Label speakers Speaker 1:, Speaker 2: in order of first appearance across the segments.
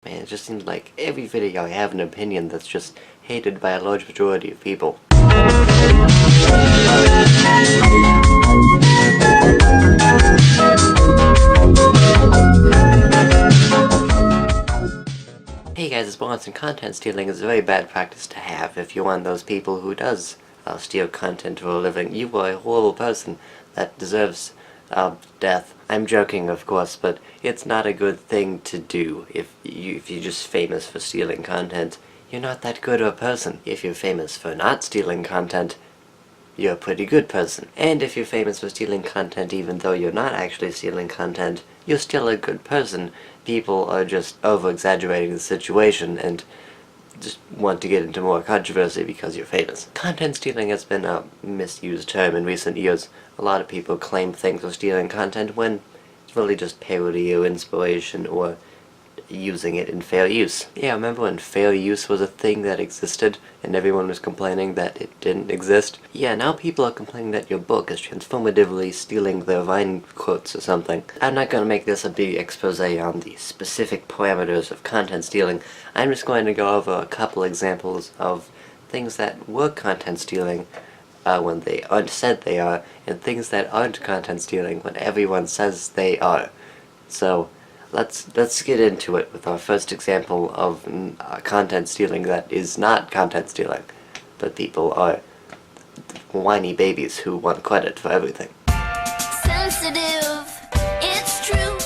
Speaker 1: Man, it just seems like every video I have an opinion that's just hated by a large majority of people. Hey guys, it's Bonds, and content stealing is a very bad practice to have. If you're one of those people who does steal content for a living, you are a horrible person that deserves death. I'm joking, of course, but it's not a good thing to do. If you're just famous for stealing content, you're not that good of a person. If you're famous for not stealing content, you're a pretty good person. And if you're famous for stealing content even though you're not actually stealing content, you're still a good person. People are just over-exaggerating the situation and just want to get into more controversy because you're famous. Content stealing has been a misused term in recent years. A lot of people claim things are stealing content when it's really just parody or inspiration or using it in fair use. Yeah, remember when fair use was a thing that existed and everyone was complaining that it didn't exist? Yeah, now people are complaining that your book is transformatively stealing their Vine quotes or something. I'm not going to make this a big expose on the specific parameters of content stealing. I'm just going to go over a couple examples of things that were content stealing when they aren't said they are, and things that aren't content stealing when everyone says they are. So, let's get into it with our first example of content stealing that is not content stealing, but people are whiny babies who want credit for everything. Sensitive, it's true.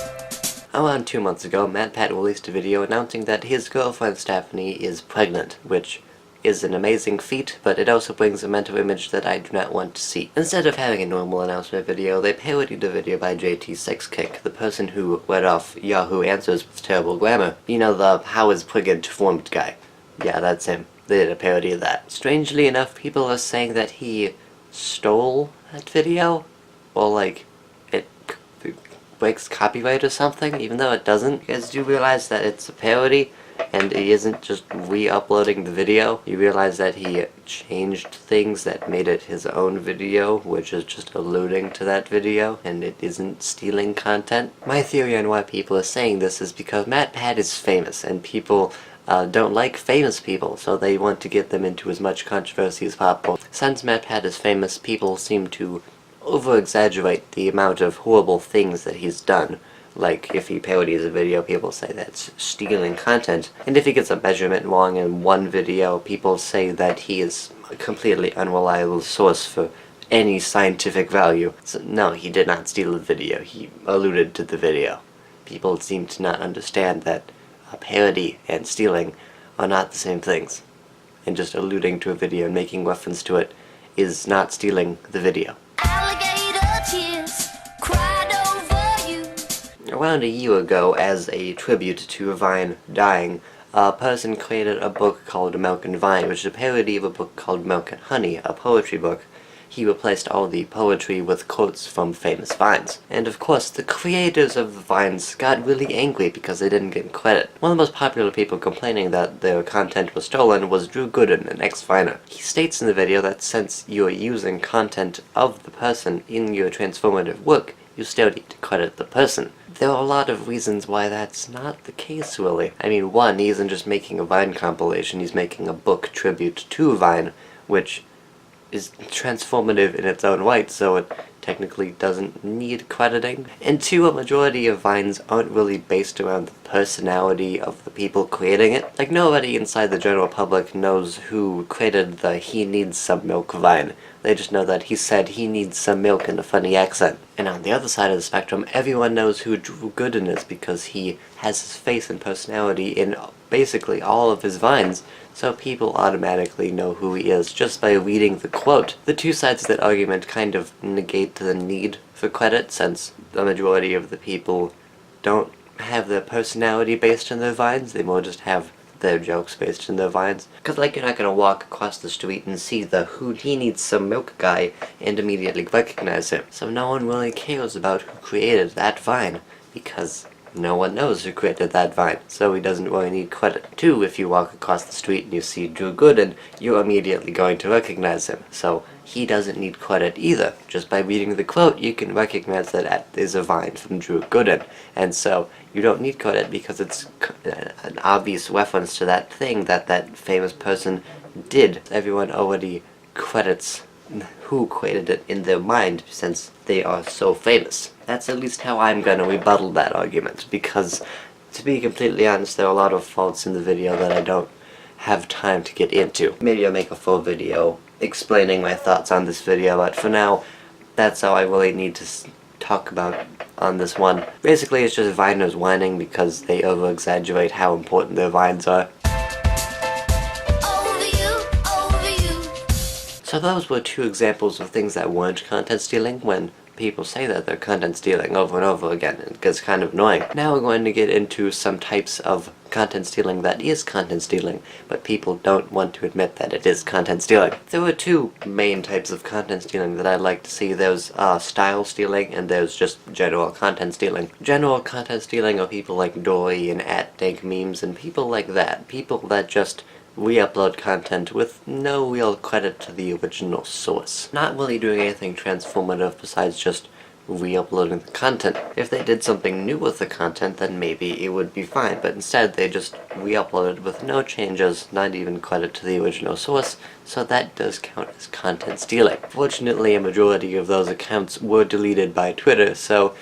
Speaker 1: Around 2 months ago, MatPat released a video announcing that his girlfriend Stephanie is pregnant, which is an amazing feat, but it also brings a mental image that I do not want to see. Instead of having a normal announcement video, they parodied the video by JT6Kick, the person who read off Yahoo Answers with terrible grammar. You know, the how is pregnant formed guy. Yeah, that's him. They did a parody of that. Strangely enough, people are saying that he stole that video, or like, it breaks copyright or something, even though it doesn't. You guys do realize that it's a parody? And he isn't just re-uploading the video. You realize that he changed things that made it his own video, which is just alluding to that video, and it isn't stealing content. My theory on why people are saying this is because MatPat is famous, and people don't like famous people, so they want to get them into as much controversy as possible. Since MatPat is famous, people seem to over-exaggerate the amount of horrible things that he's done. Like, if he parodies a video, people say that's stealing content. And if he gets a measurement wrong in one video, people say that he is a completely unreliable source for any scientific value. So, no, he did not steal the video. He alluded to the video. People seem to not understand that a parody and stealing are not the same things. And just alluding to a video and making reference to it is not stealing the video. Alligator tears cried over you. Around a year ago, as a tribute to Vine dying, a person created a book called Milk and Vine, which is a parody of a book called Milk and Honey, a poetry book. He replaced all the poetry with quotes from famous Vines. And of course, the creators of the Vines got really angry because they didn't get credit. One of the most popular people complaining that their content was stolen was Drew Gooden, an ex-Viner. He states in the video that since you're using content of the person in your transformative work, you still need to credit the person. There are a lot of reasons why that's not the case, really. I mean, one, he isn't just making a Vine compilation, he's making a book tribute to Vine, which is transformative in its own right, so it technically doesn't need crediting. And two, a majority of Vines aren't really based around the personality of the people creating it. Like, nobody inside the general public knows who created the "he needs some milk" Vine. They just know that he said he needs some milk in a funny accent. And on the other side of the spectrum, everyone knows who Drew Gooden is because he has his face and personality in basically all of his Vines, so people automatically know who he is just by reading the quote. The two sides of that argument kind of negate the need for credit, since the majority of the people don't have their personality based on their Vines, they more just have their jokes based in their Vines. Because, like, you're not gonna walk across the street and see the "who he needs some milk" guy and immediately recognize him. So no one really cares about who created that Vine, because no one knows who created that vine, so he doesn't really need credit. 2, if you walk across the street and you see Drew Gooden, you're immediately going to recognize him, so he doesn't need credit either. Just by reading the quote, you can recognize that is a vine from Drew Gooden, and so you don't need credit because it's an obvious reference to that thing that that famous person did. Everyone already credits who created it in their mind since they are so famous. That's at least how I'm gonna rebuttal that argument, because to be completely honest, there are a lot of faults in the video that I don't have time to get into. Maybe I'll make a full video explaining my thoughts on this video, but for now, that's all I really need to talk about on this one. Basically, it's just Viners whining because they over-exaggerate how important their vines are. So those were 2 examples of things that weren't content stealing when people say that they're content stealing over and over again. It gets kind of annoying. Now we're going to get into some types of content stealing that is content stealing, but people don't want to admit that it is content stealing. There were 2 main types of content stealing that I'd like to see. There's style stealing and there's just general content stealing. General content stealing are people like Dory and @DankMemes and people like that. People that just re-upload content with no real credit to the original source. Not really doing anything transformative besides just re-uploading the content. If they did something new with the content, then maybe it would be fine, but instead they just re-uploaded with no changes, not even credit to the original source, so that does count as content stealing. Fortunately, a majority of those accounts were deleted by Twitter, so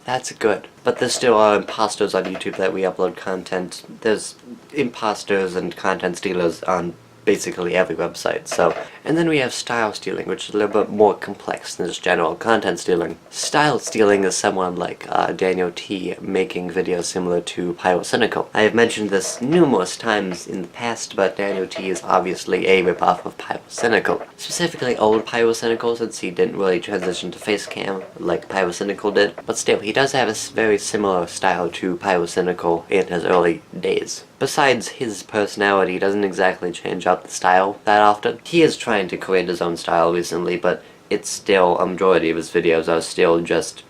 Speaker 1: that's good. But there still are imposters on YouTube that re-upload content. There's imposters and content stealers on basically every website, so. And then we have style stealing, which is a little bit more complex than just general content stealing. Style stealing is someone like Daniel T making videos similar to Pyrocynical. I have mentioned this numerous times in the past, but Daniel T is obviously a ripoff of Pyrocynical. Specifically old Pyrocynical, since he didn't really transition to facecam like Pyrocynical did, but still, he does have a very similar style to Pyrocynical in his early days. Besides, his personality doesn't exactly change up the style that often. He is trying to create his own style recently, but it's still, a majority of his videos are still just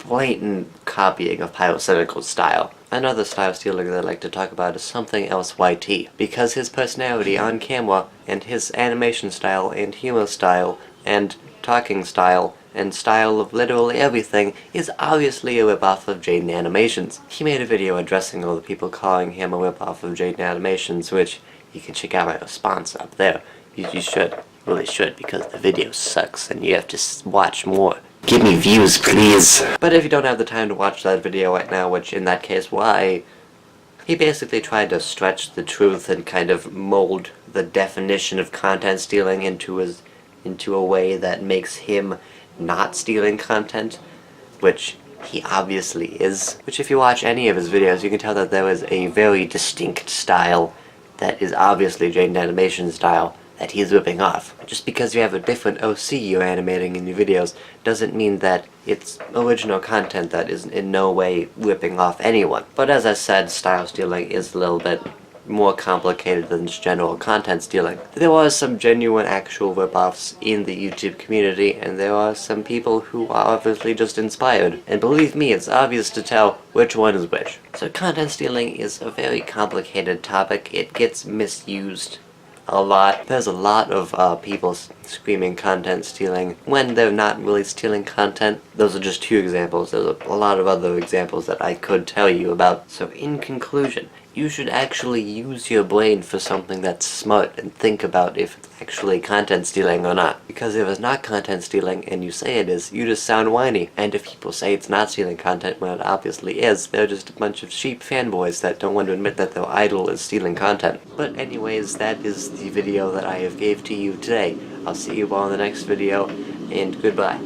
Speaker 1: blatant copying of Pyrocynical's style. Another style stealer that I like to talk about is Something Else YT, because his personality on camera, and his animation style, and humor style, and talking style, and style of literally everything is obviously a ripoff of Jaden Animations. He made a video addressing all the people calling him a ripoff of Jaden Animations, which you can check out my response up there. You should. You really should, because the video sucks and you have to watch more. Give me views, please. But if you don't have the time to watch that video right now, which in that case, why? He basically tried to stretch the truth and kind of mold the definition of content stealing into a way that makes him not stealing content, which he obviously is. Which if you watch any of his videos, you can tell that there is a very distinct style that is obviously Jaden Animation's style that he's ripping off. Just because you have a different OC you're animating in your videos doesn't mean that it's original content that is in no way ripping off anyone. But as I said, style stealing is a little bit more complicated than just general content stealing. There are some genuine actual rip-offs in the YouTube community, and there are some people who are obviously just inspired. And believe me, it's obvious to tell which one is which. So content stealing is a very complicated topic. It gets misused a lot. There's a lot of people screaming content stealing when they're not really stealing content. Those are just 2 examples. There's a lot of other examples that I could tell you about. So in conclusion, you should actually use your brain for something that's smart and think about if it's actually content stealing or not. Because if it's not content stealing and you say it is, you just sound whiny. And if people say it's not stealing content when it obviously is, they're just a bunch of sheep fanboys that don't want to admit that their idol is stealing content. But anyways, that is the video that I have gave to you today. I'll see you all in the next video, and goodbye.